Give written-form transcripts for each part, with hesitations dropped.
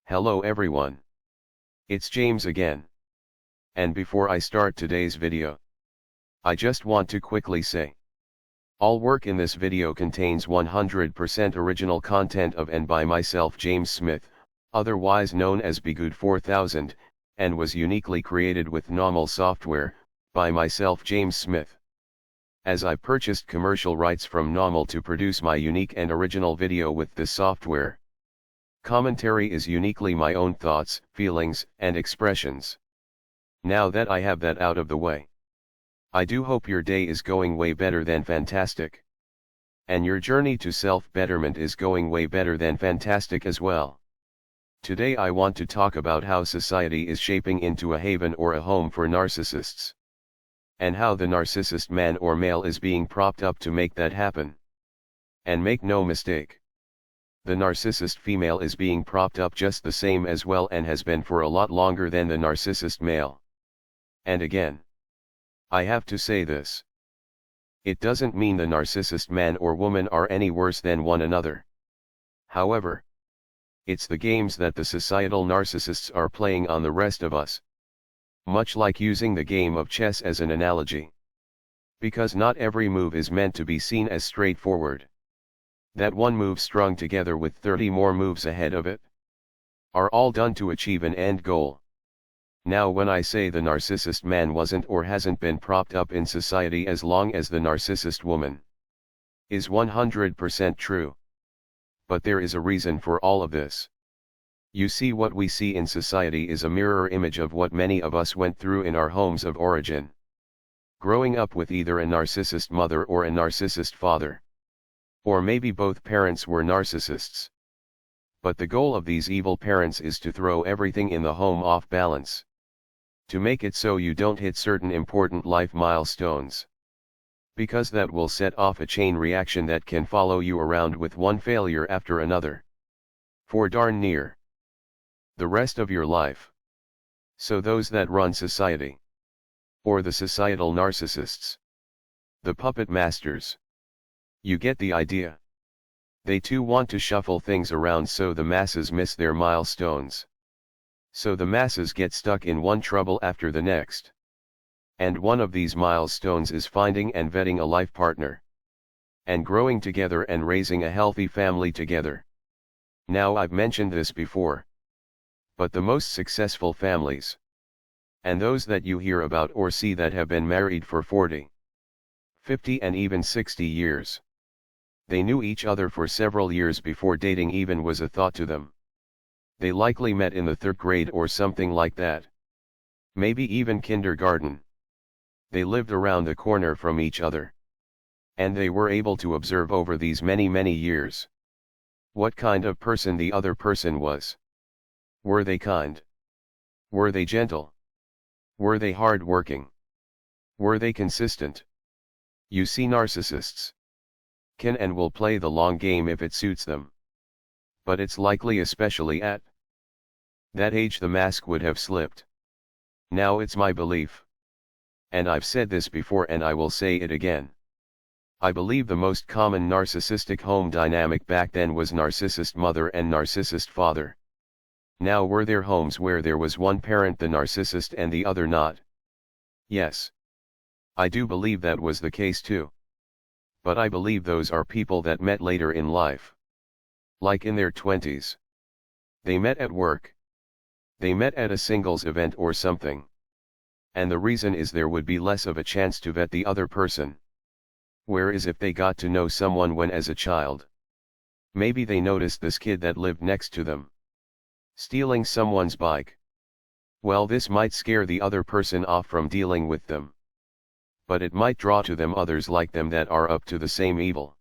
Hello everyone. It's James again. And before I start today's video, I just want to quickly say, all work in this video contains 100% original content of and by myself James Smith, otherwise known as Bgood 4000, and was uniquely created with NAWMAL software, by myself James Smith. As I purchased commercial rights from NAWMAL to produce my unique and original video with this software. Commentary is uniquely my own thoughts, feelings, and expressions. Now that I have that out of the way, I do hope your day is going way better than fantastic. And your journey to self-betterment is going way better than fantastic as well. Today I want to talk about how society is shaping into a haven or a home for narcissists. And how the narcissist man or male is being propped up to make that happen. And make no mistake, the narcissist female is being propped up just the same as well and has been for a lot longer than the narcissist male. And again, I have to say this. It doesn't mean the narcissist man or woman are any worse than one another. However, it's the games that the societal narcissists are playing on the rest of us. Much like using the game of chess as an analogy. Because not every move is meant to be seen as straightforward. That one move strung together with 30 more moves ahead of it, are all done to achieve an end goal. Now when I say the narcissist man wasn't or hasn't been propped up in society as long as the narcissist woman, is 100% true. But there is a reason for all of this. You see, what we see in society is a mirror image of what many of us went through in our homes of origin. Growing up with either a narcissist mother or a narcissist father. Or maybe both parents were narcissists. But the goal of these evil parents is to throw everything in the home off balance. To make it so you don't hit certain important life milestones. Because that will set off a chain reaction that can follow you around with one failure after another. For darn near the rest of your life. So those that run society, or the societal narcissists, the puppet masters, you get the idea. They too want to shuffle things around so the masses miss their milestones. So the masses get stuck in one trouble after the next. And one of these milestones is finding and vetting a life partner. And growing together and raising a healthy family together. Now I've mentioned this before. But the most successful families, and those that you hear about or see that have been married for 40, 50 and even 60 years. They knew each other for several years before dating even was a thought to them. They likely met in the 3rd grade or something like that. Maybe even kindergarten. They lived around the corner from each other. And they were able to observe over these many years what kind of person the other person was. Were they kind? Were they gentle? Were they hard-working? Were they consistent? You see, narcissists can and will play the long game if it suits them. But it's likely, especially at that age, the mask would have slipped. Now it's my belief. And I've said this before and I will say it again. I believe the most common narcissistic home dynamic back then was narcissist mother and narcissist father. Now, were there homes where there was one parent the narcissist and the other not? Yes. I do believe that was the case too. But I believe those are people that met later in life. Like in their 20s. They met at work. They met at a singles event or something. And the reason is there would be less of a chance to vet the other person. Whereas if they got to know someone when as a child, maybe they noticed this kid that lived next to them stealing someone's bike. Well, this might scare the other person off from dealing with them. But it might draw to them others like them that are up to the same evil.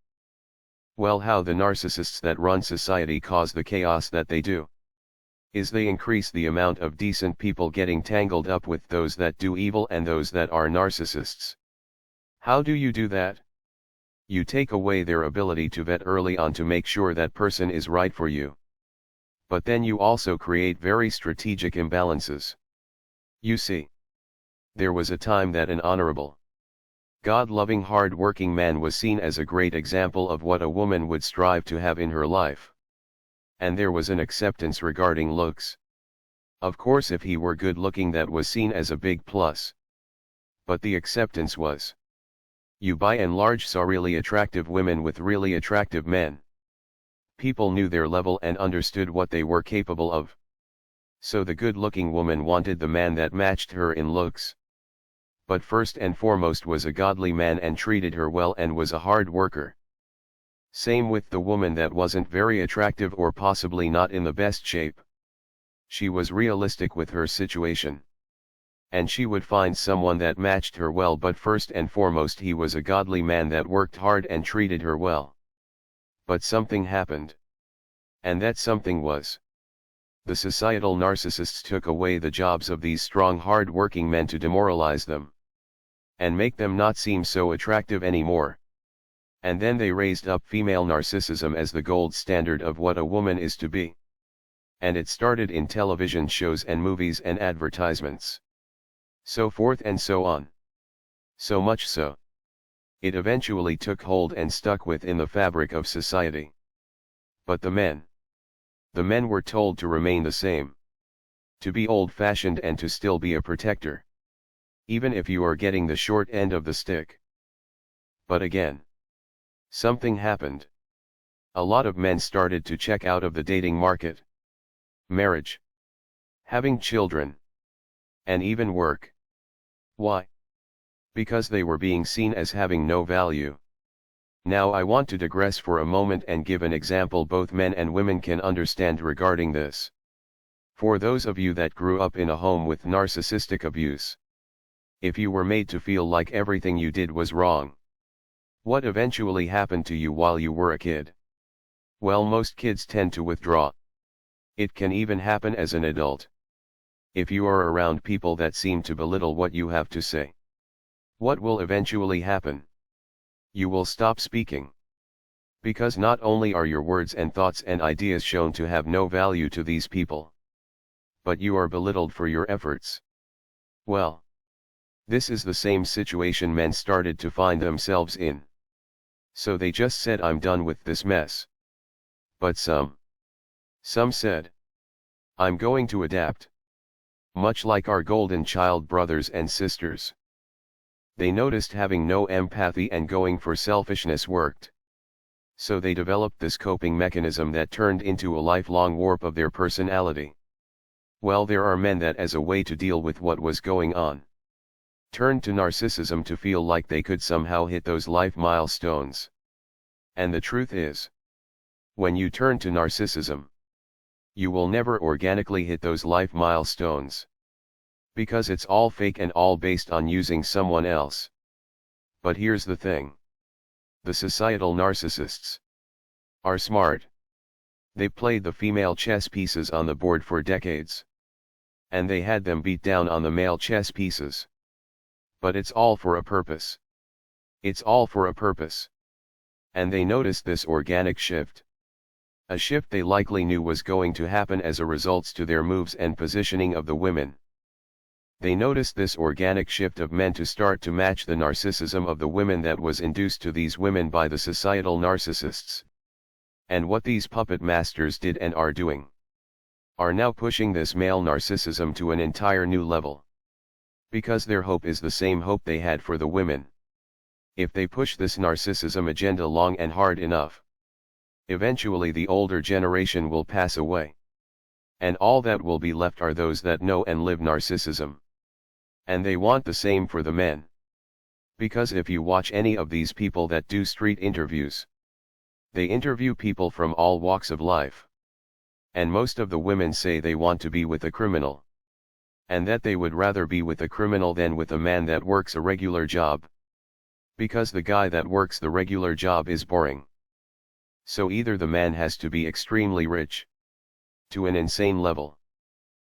Well, how the narcissists that run society cause the chaos that they do is they increase the amount of decent people getting tangled up with those that do evil and those that are narcissists. How do you do that? You take away their ability to vet early on to make sure that person is right for you. But then you also create very strategic imbalances. You see, there was a time that an honorable, God-loving, hard-working man was seen as a great example of what a woman would strive to have in her life. And there was an acceptance regarding looks. Of course, if he were good looking, that was seen as a big plus. But the acceptance was, you by and large saw really attractive women with really attractive men. People knew their level and understood what they were capable of. So the good-looking woman wanted the man that matched her in looks. But first and foremost was a godly man and treated her well and was a hard worker. Same with the woman that wasn't very attractive or possibly not in the best shape. She was realistic with her situation. And she would find someone that matched her well, but first and foremost he was a godly man that worked hard and treated her well. But something happened. And that something was, the societal narcissists took away the jobs of these strong hard-working men to demoralize them. And make them not seem so attractive anymore. And then they raised up female narcissism as the gold standard of what a woman is to be. And it started in television shows and movies and advertisements. So forth and so on. So much so, it eventually took hold and stuck within the fabric of society. But the men were told to remain the same. To be old-fashioned and to still be a protector. Even if you are getting the short end of the stick. But again, something happened. A lot of men started to check out of the dating market. Marriage. Having children. And even work. Why? Because they were being seen as having no value. Now I want to digress for a moment and give an example both men and women can understand regarding this. For those of you that grew up in a home with narcissistic abuse. If you were made to feel like everything you did was wrong. What eventually happened to you while you were a kid? Well, most kids tend to withdraw. It can even happen as an adult. If you are around people that seem to belittle what you have to say. What will eventually happen? You will stop speaking. Because not only are your words and thoughts and ideas shown to have no value to these people, but you are belittled for your efforts. Well, this is the same situation men started to find themselves in. So they just said, I'm done with this mess. But some said, I'm going to adapt. Much like our golden child brothers and sisters. They noticed having no empathy and going for selfishness worked. So they developed this coping mechanism that turned into a lifelong warp of their personality. Well, there are men that, as a way to deal with what was going on, turned to narcissism to feel like they could somehow hit those life milestones. And the truth is, when you turn to narcissism, you will never organically hit those life milestones. Because it's all fake and all based on using someone else. But here's the thing. The societal narcissists are smart. They played the female chess pieces on the board for decades. And they had them beat down on the male chess pieces. But it's all for a purpose. It's all for a purpose. And they noticed this organic shift. A shift they likely knew was going to happen as a result to their moves and positioning of the women. They noticed this organic shift of men to start to match the narcissism of the women that was induced to these women by the societal narcissists. And what these puppet masters did and are doing, are now pushing this male narcissism to an entire new level. Because their hope is the same hope they had for the women. If they push this narcissism agenda long and hard enough, eventually the older generation will pass away. And all that will be left are those that know and live narcissism. And they want the same for the men. Because if you watch any of these people that do street interviews, they interview people from all walks of life. And most of the women say they want to be with a criminal. And that they would rather be with a criminal than with a man that works a regular job. Because the guy that works the regular job is boring. So either the man has to be extremely rich, to an insane level,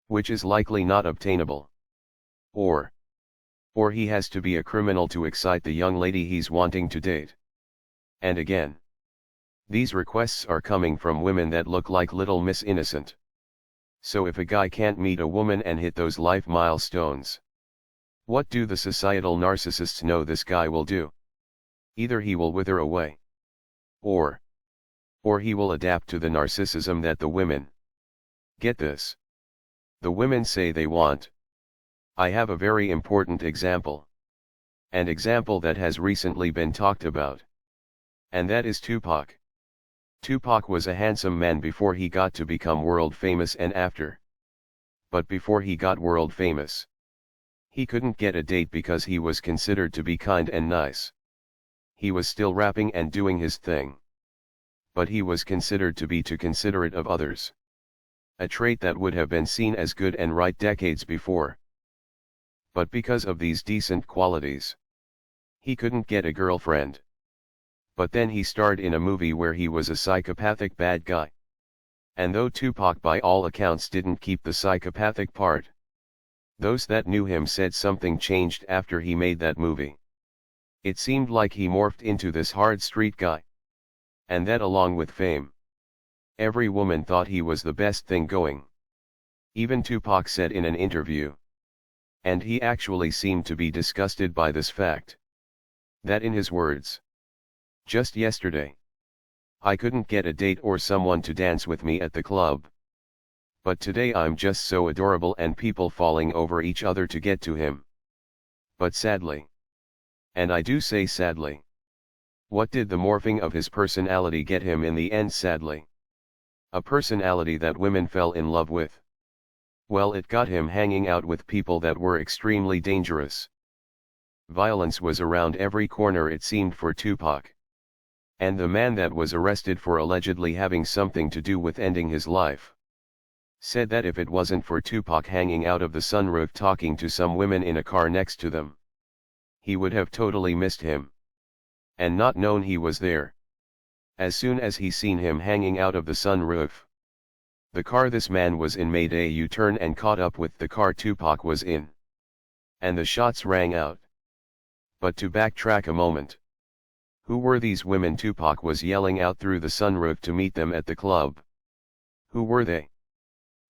which is likely not obtainable. Or he has to be a criminal to excite the young lady he's wanting to date. And again, these requests are coming from women that look like Little Miss Innocent. So if a guy can't meet a woman and hit those life milestones, what do the societal narcissists know this guy will do? Either he will wither away, or Or he will adapt to the narcissism that the women. Get this. The women say they want. I have a very important example. An example that has recently been talked about. And that is Tupac. Tupac was a handsome man before he got to become world famous and after. But before he got world famous, he couldn't get a date because he was considered to be kind and nice. He was still rapping and doing his thing. But he was considered to be too considerate of others. A trait that would have been seen as good and right decades before. But because of these decent qualities, he couldn't get a girlfriend. But then he starred in a movie where he was a psychopathic bad guy. And though Tupac by all accounts didn't keep the psychopathic part, those that knew him said something changed after he made that movie. It seemed like he morphed into this hard street guy. And that along with fame. Every woman thought he was the best thing going. Even Tupac said in an interview. And he actually seemed to be disgusted by this fact. That in his words. Just yesterday. I couldn't get a date or someone to dance with me at the club. But today I'm just so adorable and people falling over each other to get to him. But sadly. And I do say sadly. What did the morphing of his personality get him in the end sadly? A personality that women fell in love with. Well, it got him hanging out with people that were extremely dangerous. Violence was around every corner it seemed for Tupac. And the man that was arrested for allegedly having something to do with ending his life said that if it wasn't for Tupac hanging out of the sunroof talking to some women in a car next to them, he would have totally missed him. And not known he was there. As soon as he seen him hanging out of the sunroof, the car this man was in made a U-turn and caught up with the car Tupac was in. And the shots rang out. But to backtrack a moment. Who were these women Tupac was yelling out through the sunroof to meet them at the club? Who were they?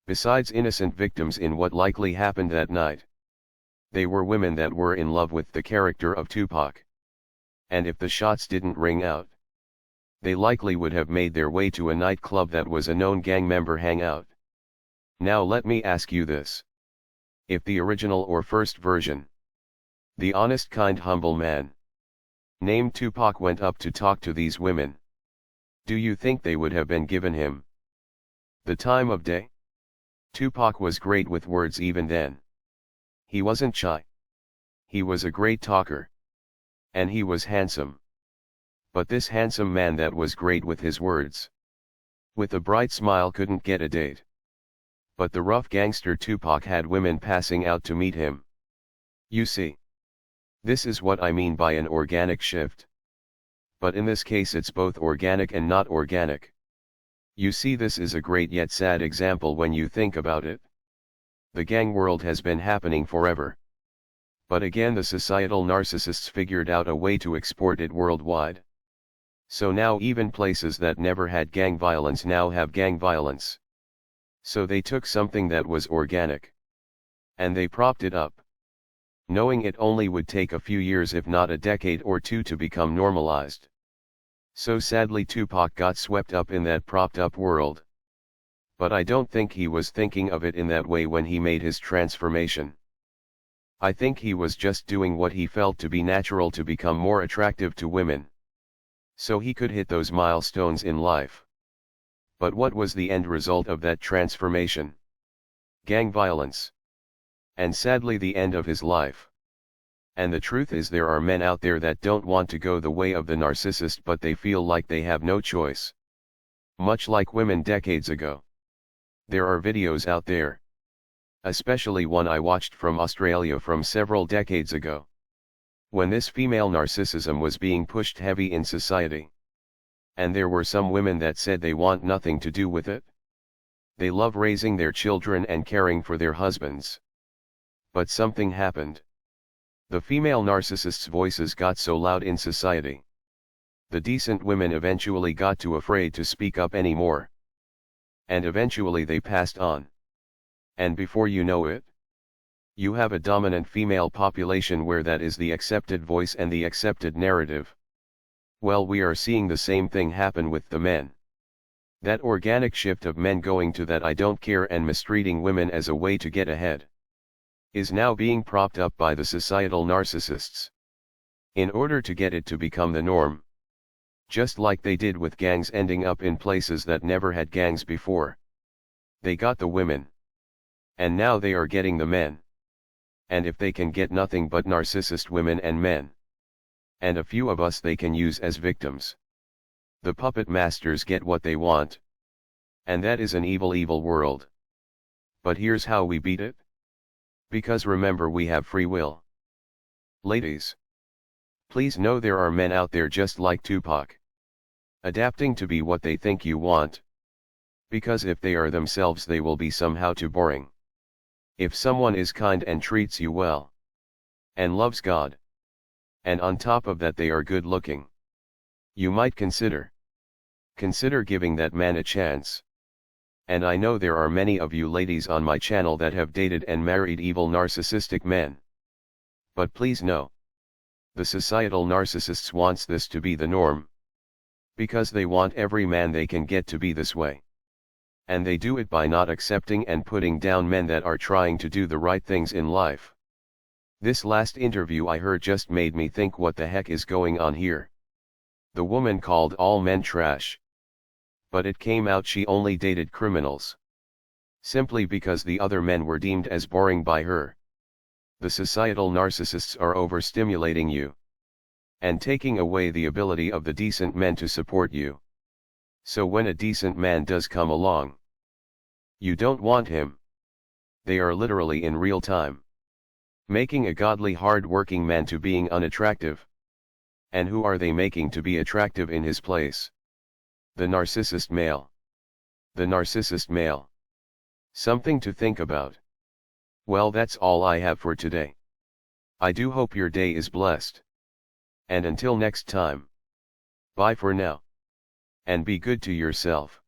Besides innocent victims in what likely happened that night. They were women that were in love with the character of Tupac. And if the shots didn't ring out, they likely would have made their way to a nightclub that was a known gang member hangout. Now let me ask you this. If the original or first version, the honest kind humble man, named Tupac went up to talk to these women, do you think they would have been given him the time of day? Tupac was great with words even then. He wasn't shy. He was a great talker. And he was handsome. But this handsome man that was great with his words, with a bright smile, couldn't get a date. But the rough gangster Tupac had women passing out to meet him. You see. This is what I mean by an organic shift. But in this case it's both organic and not organic. You see, this is a great yet sad example when you think about it. The gang world has been happening forever. But again the societal narcissists figured out a way to export it worldwide. So now even places that never had gang violence now have gang violence. So they took something that was organic. And they propped it up. Knowing it only would take a few years if not a decade or two to become normalized. So sadly Tupac got swept up in that propped up world. But I don't think he was thinking of it in that way when he made his transformation. I think he was just doing what he felt to be natural to become more attractive to women. So he could hit those milestones in life. But what was the end result of that transformation? Gang violence. And sadly the end of his life. And the truth is there are men out there that don't want to go the way of the narcissist, but they feel like they have no choice. Much like women decades ago. There are videos out there. Especially one I watched from Australia from several decades ago. When this female narcissism was being pushed heavy in society. And there were some women that said they want nothing to do with it. They love raising their children and caring for their husbands. But something happened. The female narcissists' voices got so loud in society. The decent women eventually got too afraid to speak up anymore. And eventually they passed on. And before you know it, you have a dominant female population where that is the accepted voice and the accepted narrative. Well, we are seeing the same thing happen with the men. That organic shift of men going to that I don't care and mistreating women as a way to get ahead is now being propped up by the societal narcissists. In order to get it to become the norm. Just like they did with gangs ending up in places that never had gangs before. They got the women. And now they are getting the men. And if they can get nothing but narcissist women and men, and a few of us they can use as victims, the puppet masters get what they want. And that is an evil, evil world. But here's how we beat it. Because remember, we have free will. Ladies, please know there are men out there just like Tupac, adapting to be what they think you want. Because if they are themselves, they will be somehow too boring. If someone is kind and treats you well, and loves God, and on top of that they are good looking, you might consider giving that man a chance. And I know there are many of you ladies on my channel that have dated and married evil narcissistic men. But please know, the societal narcissists wants this to be the norm. Because they want every man they can get to be this way. And they do it by not accepting and putting down men that are trying to do the right things in life. This last interview I heard just made me think, what the heck is going on here? The woman called all men trash. But it came out she only dated criminals. Simply because the other men were deemed as boring by her. The societal narcissists are overstimulating you. And taking away the ability of the decent men to support you. So when a decent man does come along, you don't want him. They are literally in real time making a godly hard-working man to being unattractive. And who are they making to be attractive in his place? The narcissist male. The narcissist male. Something to think about. Well, that's all I have for today. I do hope your day is blessed. And until next time. Bye for now. And be good to yourself.